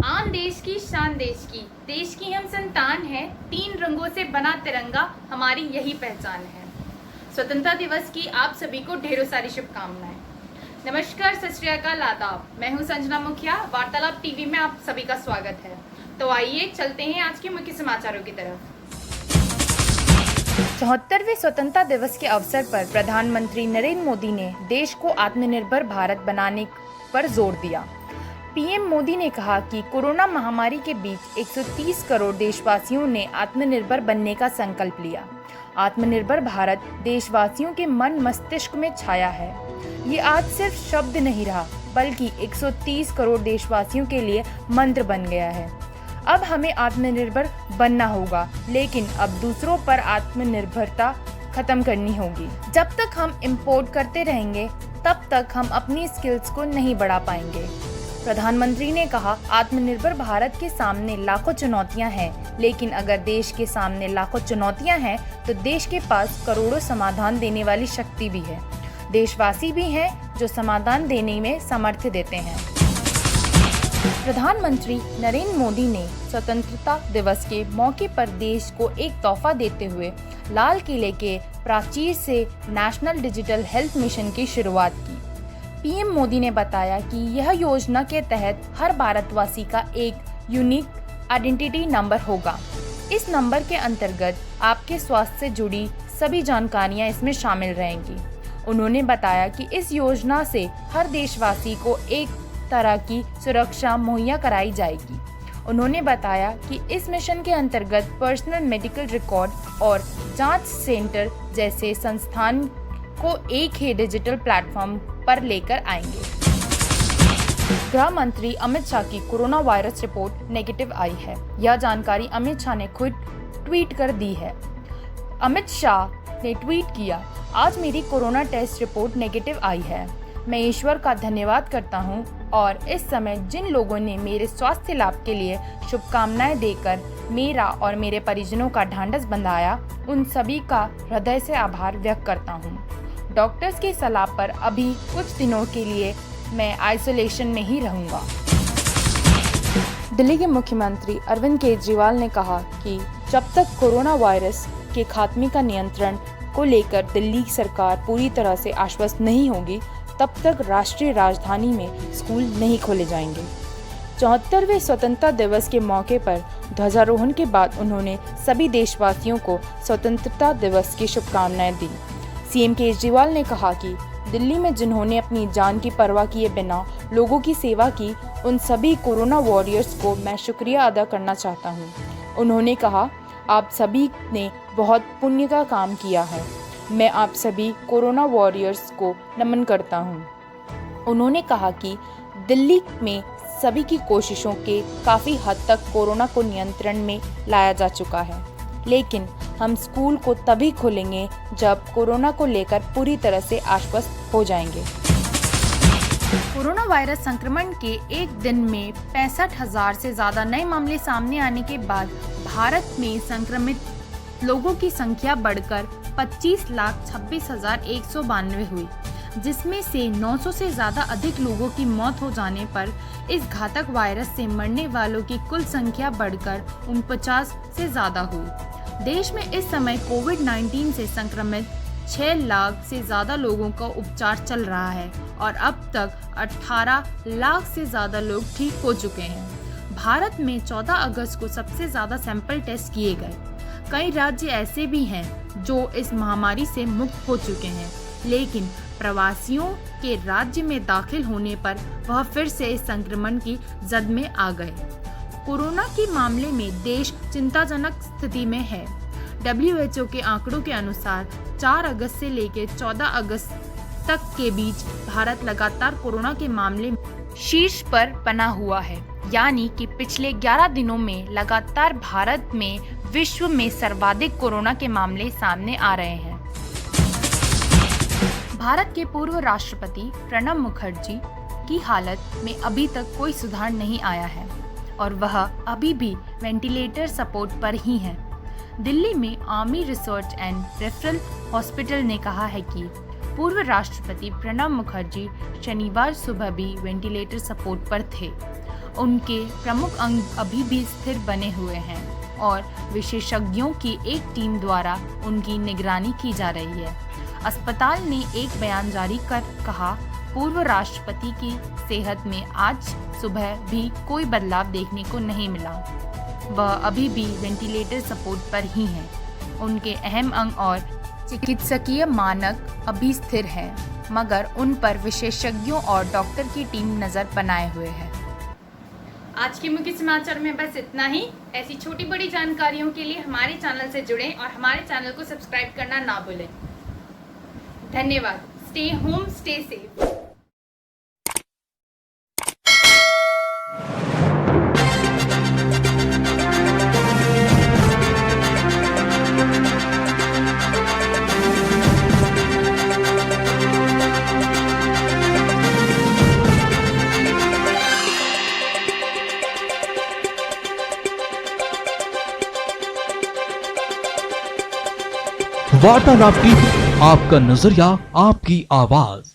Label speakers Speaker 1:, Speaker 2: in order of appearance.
Speaker 1: आन देश की शान देश की हम संतान है। 3 रंगों से बना तिरंगा हमारी यही पहचान है। स्वतंत्रता दिवस की आप सभी को ढेरों सारी शुभकामनाएं। नमस्कार, सत श्री अकाल, आदाब। मैं हूं संजना मुखिया। वार्तालाप टीवी में आप सभी का स्वागत है। तो आइए चलते हैं आज के मुख्य समाचारों की तरफ। 74वें स्वतंत्रता दिवस के अवसर पर प्रधानमंत्री नरेंद्र मोदी ने देश को आत्मनिर्भर भारत बनाने पर जोर दिया। पीएम मोदी ने कहा कि कोरोना महामारी के बीच 130 करोड़ देशवासियों ने आत्मनिर्भर बनने का संकल्प लिया। आत्मनिर्भर भारत देशवासियों के मन मस्तिष्क में छाया है। ये आज सिर्फ शब्द नहीं रहा, बल्कि 130 करोड़ देशवासियों के लिए मंत्र बन गया है। अब हमें आत्मनिर्भर बनना होगा, लेकिन अब दूसरों पर आत्मनिर्भरता खत्म करनी होगी। जब तक हम इंपोर्ट करते रहेंगे, तब तक हम अपनी स्किल्स को नहीं बढ़ा पाएंगे। प्रधानमंत्री ने कहा, आत्मनिर्भर भारत के सामने लाखों चुनौतियां हैं, लेकिन अगर देश के सामने लाखों चुनौतियां हैं, तो देश के पास करोड़ों समाधान देने वाली शक्ति भी है। देशवासी भी हैं जो समाधान देने में सामर्थ्य देते हैं। प्रधानमंत्री नरेंद्र मोदी ने स्वतंत्रता दिवस के मौके पर देश को एक तोहफा देते हुए लाल किले के प्राचीर से नेशनल डिजिटल हेल्थ मिशन की शुरुआत की। पीएम मोदी ने बताया कि यह योजना के तहत हर भारतवासी का एक यूनिक आइडेंटिटी नंबर होगा। इस नंबर के अंतर्गत आपके स्वास्थ्य से जुड़ी सभी जानकारियां इसमें शामिल रहेंगी। उन्होंने बताया कि इस योजना से हर देशवासी को एक तरह की सुरक्षा मुहैया कराई जाएगी। उन्होंने बताया कि इस मिशन के अंतर्गत पर्सनल मेडिकल रिकॉर्ड और जांच सेंटर जैसे संस्थान को एक ही डिजिटल प्लेटफॉर्म पर लेकर आएंगे। गृह मंत्री अमित शाह की कोरोना वायरस रिपोर्ट नेगेटिव आई है। यह जानकारी अमित शाह ने खुद ट्वीट कर दी है। अमित शाह ने ट्वीट किया, आज मेरी कोरोना टेस्ट रिपोर्ट नेगेटिव आई है। मैं ईश्वर का धन्यवाद करता हूं और इस समय जिन लोगों ने मेरे स्वास्थ्य लाभ के लिए शुभकामनाएं देकर मेरा और मेरे परिजनों का ढांढस बंधाया, उन सभी का हृदय से आभार व्यक्त करता हूं। डॉक्टर्स की सलाह पर अभी कुछ दिनों के लिए मैं आइसोलेशन में ही रहूंगा। दिल्ली के मुख्यमंत्री अरविंद केजरीवाल ने कहा कि जब तक कोरोना वायरस के खात्मे का नियंत्रण को लेकर दिल्ली सरकार पूरी तरह से आश्वस्त नहीं होगी, तब तक राष्ट्रीय राजधानी में स्कूल नहीं खोले जाएंगे। 74वें स्वतंत्रता दिवस के मौके पर ध्वजारोहण के बाद उन्होंने सभी देशवासियों को स्वतंत्रता दिवस की शुभकामनाएं दी। सीएम केजरीवाल ने कहा कि दिल्ली में जिन्होंने अपनी जान की परवाह किए बिना लोगों की सेवा की, उन सभी कोरोना वॉरियर्स को मैं शुक्रिया अदा करना चाहता हूं। उन्होंने कहा, आप सभी ने बहुत पुण्य का काम किया है। मैं आप सभी कोरोना वॉरियर्स को नमन करता हूं। उन्होंने कहा कि दिल्ली में सभी की कोशिशों के काफ़ी हद तक कोरोना को नियंत्रण में लाया जा चुका है, लेकिन हम स्कूल को तभी खोलेंगे जब कोरोना को लेकर पूरी तरह से आश्वस्त हो जाएंगे। कोरोना वायरस संक्रमण के एक दिन में 65,000 से ज्यादा नए मामले सामने आने के बाद भारत में संक्रमित लोगों की संख्या बढ़कर 25,26,192 हुई, जिसमें से 900 से ज्यादा अधिक लोगों की मौत हो जाने पर इस घातक वायरस से मरने वालों की कुल संख्या बढ़कर 49 से ज्यादा हुई। देश में इस समय कोविड-19 से संक्रमित 6 लाख से ज्यादा लोगों का उपचार चल रहा है और अब तक 18 लाख से ज्यादा लोग ठीक हो चुके हैं। भारत में 14 अगस्त को सबसे ज्यादा सैंपल टेस्ट किए गए। कई राज्य ऐसे भी हैं जो इस महामारी से मुक्त हो चुके हैं, लेकिन प्रवासियों के राज्य में दाखिल होने पर वह फिर से इस संक्रमण की जद में आ गए। कोरोना के मामले में देश चिंताजनक स्थिति में है। WHO के आंकड़ों के अनुसार 4 अगस्त से लेकर 14 अगस्त तक के बीच भारत लगातार कोरोना के मामले में शीर्ष पर बना हुआ है, यानी कि पिछले 11 दिनों में लगातार भारत में विश्व में सर्वाधिक कोरोना के मामले सामने आ रहे हैं। भारत के पूर्व राष्ट्रपति प्रणब मुखर्जी की हालत में अभी तक कोई सुधार नहीं आया है और वह अभी भी वेंटिलेटर सपोर्ट पर ही हैं। दिल्ली में army research and referral hospital ने कहा है कि पूर्व राष्ट्रपति प्रणब मुखर्जी शनिवार सुबह भी वेंटिलेटर सपोर्ट पर थे। उनके प्रमुख अंग अभी भी स्थिर बने हुए हैं और विशेषज्ञों की एक टीम द्वारा उनकी निगरानी की जा रही है। अस्पताल ने एक बयान जारी कर कहा, पूर्व राष्ट्रपति की सेहत में आज सुबह भी कोई बदलाव देखने को नहीं मिला। वह अभी भी वेंटिलेटर सपोर्ट पर ही हैं। उनके अहम अंग और चिकित्सकीय मानक अभी स्थिर हैं, मगर उन पर विशेषज्ञों और डॉक्टर की टीम नज़र बनाए हुए है।
Speaker 2: आज के मुख्य समाचार में बस इतना ही। ऐसी छोटी बड़ी जानकारियों के लिए हमारे चैनल से जुड़ें और हमारे चैनल को सब्सक्राइब करना ना भूलें। धन्यवाद। Stay home, stay safe.
Speaker 3: वार्तालाप टीवी, आपका नजरिया, आपकी आवाज।